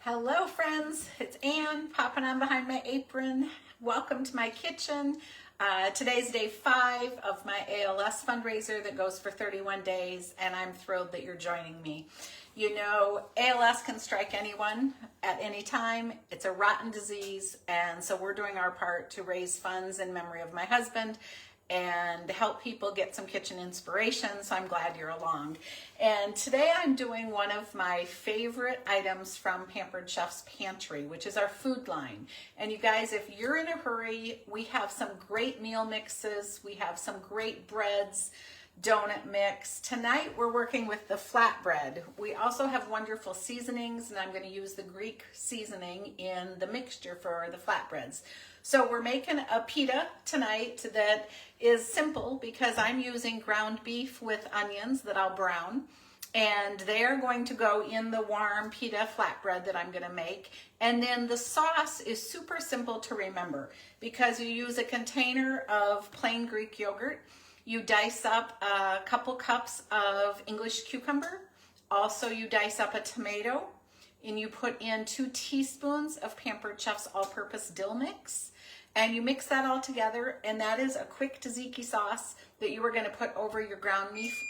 Hello friends, it's Ann popping on behind my apron. Welcome to my kitchen. Today's day 5 of my ALS fundraiser that goes for 31 days, and I'm thrilled that you're joining me. You know, ALS can strike anyone at any time. It's a rotten disease, and so we're doing our part to raise funds in memory of my husband and help people get some kitchen inspiration, so I'm glad you're along. And today I'm doing one of my favorite items from Pampered Chef's Pantry, which is our food line. And you guys, if you're in a hurry, we have some great meal mixes, we have some great breads, donut mix. Tonight we're working with the flatbread. We also have wonderful seasonings, and I'm going to use the Greek seasoning in the mixture for the flatbreads. So we're making a pita tonight that is simple because I'm using ground beef with onions that I'll brown, and they're going to go in the warm pita flatbread that I'm going to make. And then the sauce is super simple to remember because you use a container of plain Greek yogurt. You dice up a couple cups of English cucumber. Also, you dice up a tomato, and you put in 2 teaspoons of Pampered Chef's all-purpose dill mix. And you mix that all together, and that is a quick tzatziki sauce that you are going to put over your ground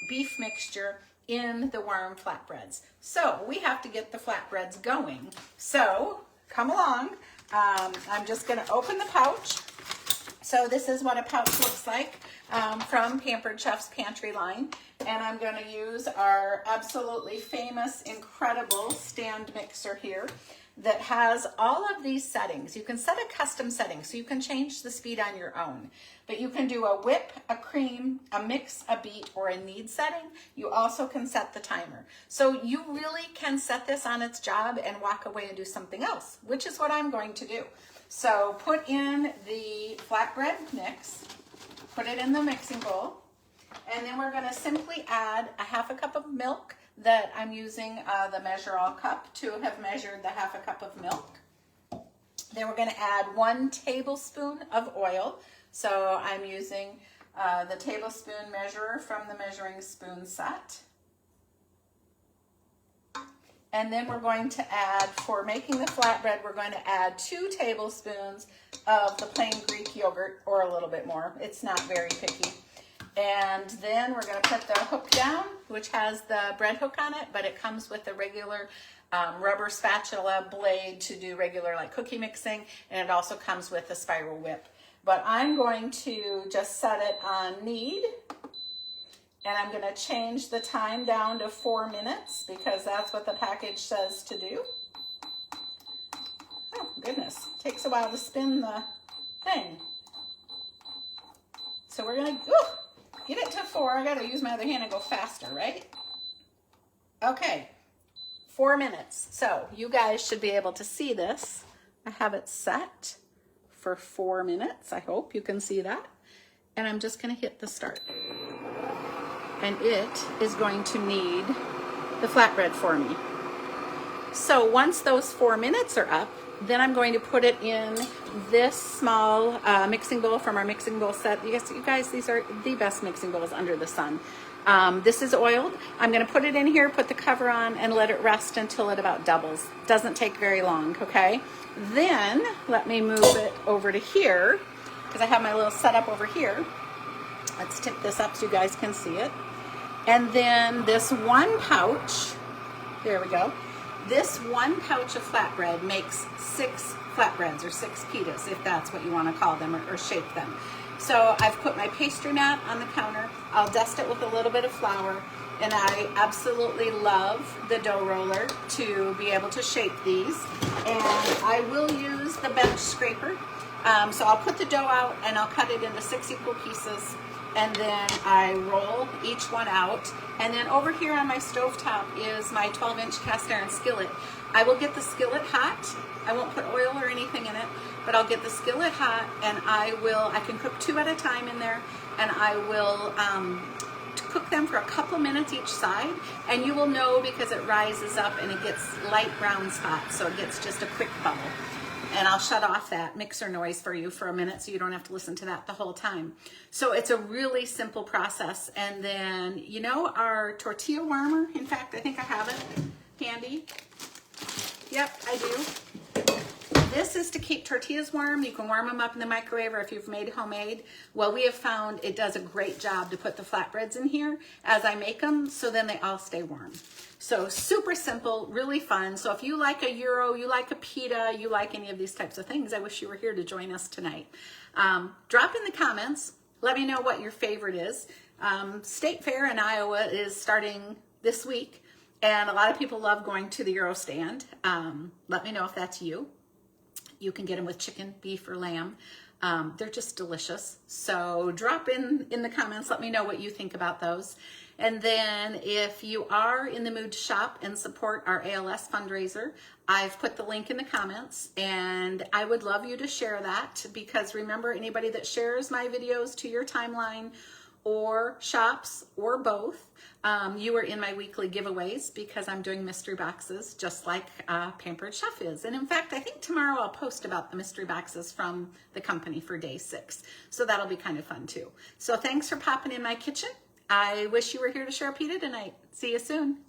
beef mixture in the warm flatbreads. So we have to get the flatbreads going. So come along. I'm just going to open the pouch. So this is what a pouch looks like from Pampered Chef's Pantry line. And I'm going to use our absolutely famous, incredible stand mixer here that has all of these settings. You can set a custom setting, so you can change the speed on your own. But you can do a whip, a cream, a mix, a beat, or a knead setting. You also can set the timer. So you really can set this on its job and walk away and do something else, which is what I'm going to do. So put in the flatbread mix, put it in the mixing bowl, and then we're going to simply add a 1/2 cup of milk that I'm using the Measure All cup to have measured the 1/2 cup of milk. Then we're going to add 1 tablespoon of oil. So I'm using the tablespoon measurer from the measuring spoon set. And then we're going to add, for making the flatbread, we're going to add 2 tablespoons of the plain Greek yogurt, or a little bit more. It's not very picky. And then we're going to put the hook down, which has the bread hook on it, but it comes with a regular rubber spatula blade to do regular like cookie mixing, and it also comes with a spiral whip. But I'm going to just set it on knead, and I'm going to change the time down to 4 minutes because that's what the package says to do. Oh goodness, it takes a while to spin the thing. So we're going to get it to 4. I got to use my other hand and go faster, right? Okay, 4 minutes. So you guys should be able to see this. I have it set for 4 minutes. I hope you can see that. And I'm just going to hit the start. And it is going to knead the flatbread for me. So once those 4 minutes are up, then I'm going to put it in this small mixing bowl from our mixing bowl set. You guys, these are the best mixing bowls under the sun. This is oiled. I'm going to put it in here, put the cover on, and let it rest until it about doubles. Doesn't take very long, okay? Then let me move it over to here because I have my little setup over here. Let's tip this up so you guys can see it. And then this 1 pouch, there we go. This 1 pouch of flatbread makes 6 flatbreads, or 6 pitas, if that's what you want to call them, or shape them. So I've put my pastry mat on the counter. I'll dust it with a little bit of flour, and I absolutely love the dough roller to be able to shape these. And I will use the bench scraper. So I'll put the dough out, and I'll cut it into 6 equal pieces. And then I roll each one out. And then over here on my stovetop is my 12-inch cast iron skillet. I will get the skillet hot. I won't put oil or anything in it, but I'll get the skillet hot, and I can cook 2 at a time in there, and I will cook them for a couple of minutes each side, and you will know because it rises up and it gets light brown spots, so it gets just a quick bubble. And I'll shut off that mixer noise for you for a minute so you don't have to listen to that the whole time. So it's a really simple process. And then, you know, our tortilla warmer, in fact, I think I have it handy. Yep, Yep, I do. This is to keep tortillas warm. You can warm them up in the microwave, or if you've made homemade. Well, we have found it does a great job to put the flatbreads in here as I make them, so then they all stay warm. So super simple, really fun. So if you like a gyro, you like a pita, you like any of these types of things, I wish you were here to join us tonight. Drop in the comments. Let me know what your favorite is. State Fair in Iowa is starting this week, and a lot of people love going to the gyro stand. Let me know if that's you. You can get them with chicken, beef, or lamb. They're just delicious. So drop in the comments. Let me know what you think about those. And then if you are in the mood to shop and support our ALS fundraiser, I've put the link in the comments, and I would love you to share that, because remember, anybody that shares my videos to your timeline or shops or both, you are in my weekly giveaways, because I'm doing mystery boxes just like Pampered Chef is. And in fact, I think tomorrow I'll post about the mystery boxes from the company for day 6. So that'll be kind of fun too. So thanks for popping in my kitchen. I wish you were here to share pita tonight. See you soon.